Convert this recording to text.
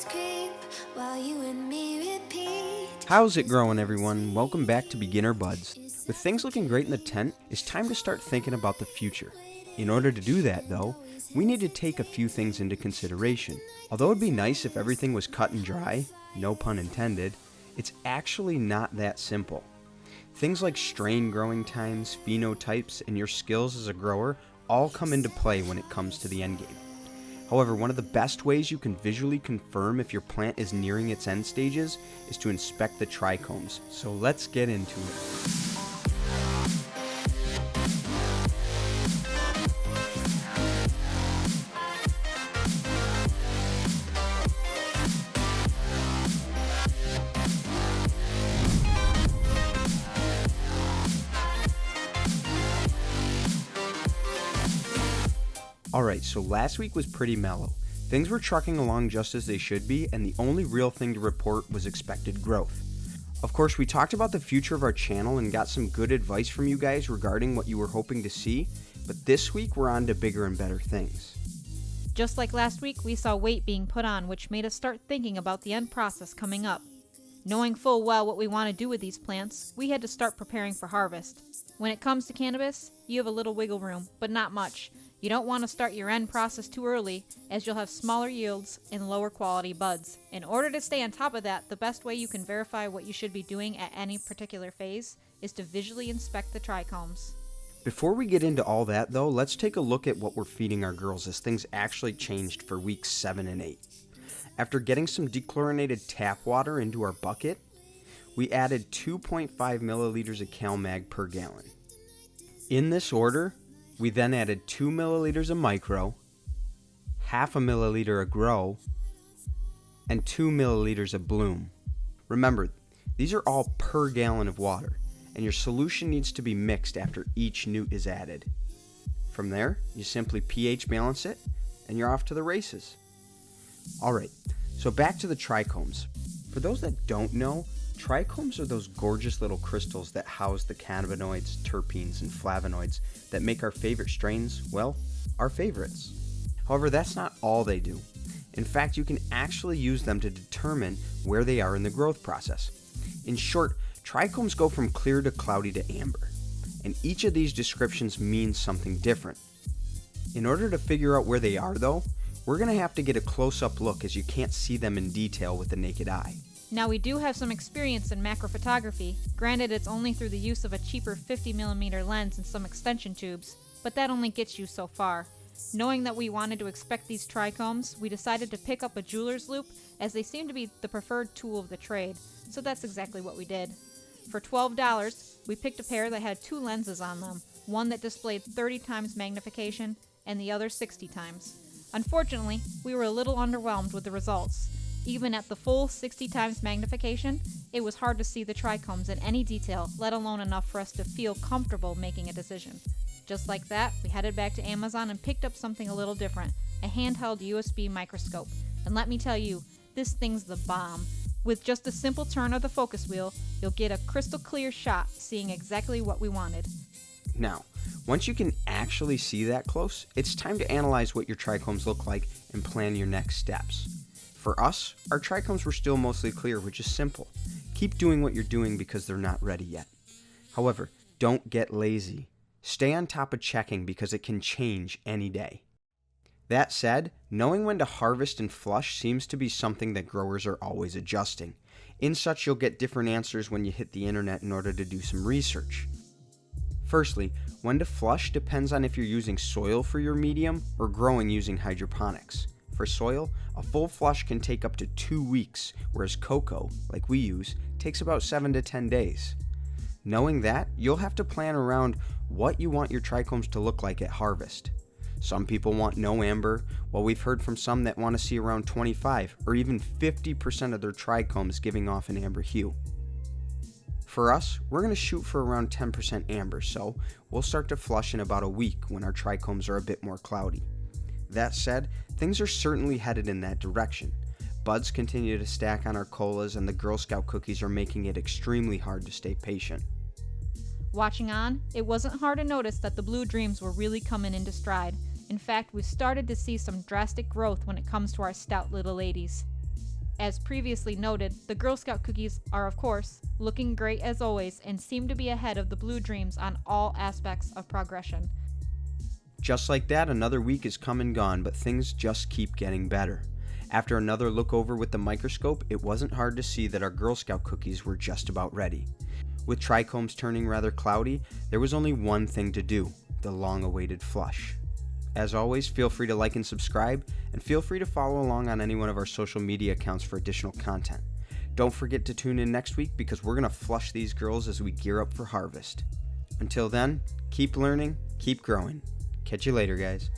creep while you and me repeat. How's it growing, everyone? Welcome back to Beginner Buds. With things looking great in the tent, it's time to start thinking about the future. In order to do that, though, we need to take a few things into consideration. Although it'd be nice if everything was cut and dry, no pun intended, it's actually not that simple. Things like strain growing times, phenotypes, and your skills as a grower all come into play when it comes to the endgame. However, one of the best ways you can visually confirm if your plant is nearing its end stages is to inspect the trichomes. So let's get into it. Alright, so last week was pretty mellow. Things were trucking along just as they should be, and the only real thing to report was expected growth. Of course, we talked about the future of our channel and got some good advice from you guys regarding what you were hoping to see, but this week we're on to bigger and better things. Just like last week, we saw weight being put on, which made us start thinking about the end process coming up. Knowing full well what we want to do with these plants, we had to start preparing for harvest. When it comes to cannabis, you have a little wiggle room, but not much. You don't want to start your end process too early, as you'll have smaller yields and lower quality buds. In order to stay on top of that, the best way you can verify what you should be doing at any particular phase is to visually inspect the trichomes. Before we get into all that though, let's take a look at what we're feeding our girls as things actually changed for weeks 7 and 8. After getting some dechlorinated tap water into our bucket, we added 2.5 milliliters of CalMag per gallon. In this order, we then added 2 milliliters of Micro, half a milliliter of Grow, and 2 milliliters of Bloom. Remember, these are all per gallon of water, and your solution needs to be mixed after each newt is added. From there, you simply pH balance it, and you're off to the races. Alright, so back to the trichomes. For those that don't know, trichomes are those gorgeous little crystals that house the cannabinoids, terpenes, and flavonoids that make our favorite strains, well, our favorites. However, that's not all they do. In fact, you can actually use them to determine where they are in the growth process. In short, trichomes go from clear to cloudy to amber, and each of these descriptions means something different. In order to figure out where they are though, we're going to have to get a close-up look as you can't see them in detail with the naked eye. Now we do have some experience in macro photography, granted it's only through the use of a cheaper 50mm lens and some extension tubes, but that only gets you so far. Knowing that we wanted to inspect these trichomes, we decided to pick up a jeweler's loupe as they seem to be the preferred tool of the trade, so that's exactly what we did. For $12, we picked a pair that had 2 lenses on them, one that displayed 30 times magnification and the other 60 times. Unfortunately, we were a little underwhelmed with the results. Even at the full 60 times magnification, it was hard to see the trichomes in any detail, let alone enough for us to feel comfortable making a decision. Just like that, we headed back to Amazon and picked up something a little different, a handheld USB microscope. And let me tell you, this thing's the bomb. With just a simple turn of the focus wheel, you'll get a crystal clear shot, seeing exactly what we wanted. Now, once you can actually see that close, it's time to analyze what your trichomes look like and plan your next steps. For us, our trichomes were still mostly clear, which is simple. Keep doing what you're doing because they're not ready yet. However, don't get lazy. Stay on top of checking because it can change any day. That said, knowing when to harvest and flush seems to be something that growers are always adjusting. In such, you'll get different answers when you hit the internet in order to do some research. Firstly, when to flush depends on if you're using soil for your medium or growing using hydroponics. For soil, a full flush can take up to 2 weeks, whereas cocoa, like we use, takes about 7 to 10 days. Knowing that, you'll have to plan around what you want your trichomes to look like at harvest. Some people want no amber, while we've heard from some that want to see around 25 or even 50% of their trichomes giving off an amber hue. For us, we're going to shoot for around 10% amber, so we'll start to flush in about a week when our trichomes are a bit more cloudy. That said, things are certainly headed in that direction. Buds continue to stack on our colas, and the Girl Scout cookies are making it extremely hard to stay patient. Watching on, it wasn't hard to notice that the Blue Dreams were really coming into stride. In fact, we started to see some drastic growth when it comes to our stout little ladies. As previously noted, the Girl Scout cookies are, of course, looking great as always and seem to be ahead of the Blue Dreams on all aspects of progression. Just like that, another week is come and gone, but things just keep getting better. After another look over with the microscope, it wasn't hard to see that our Girl Scout cookies were just about ready. With trichomes turning rather cloudy, there was only one thing to do, the long-awaited flush. As always, feel free to like and subscribe, and feel free to follow along on any one of our social media accounts for additional content. Don't forget to tune in next week because we're going to flush these girls as we gear up for harvest. Until then, keep learning, keep growing. Catch you later, guys.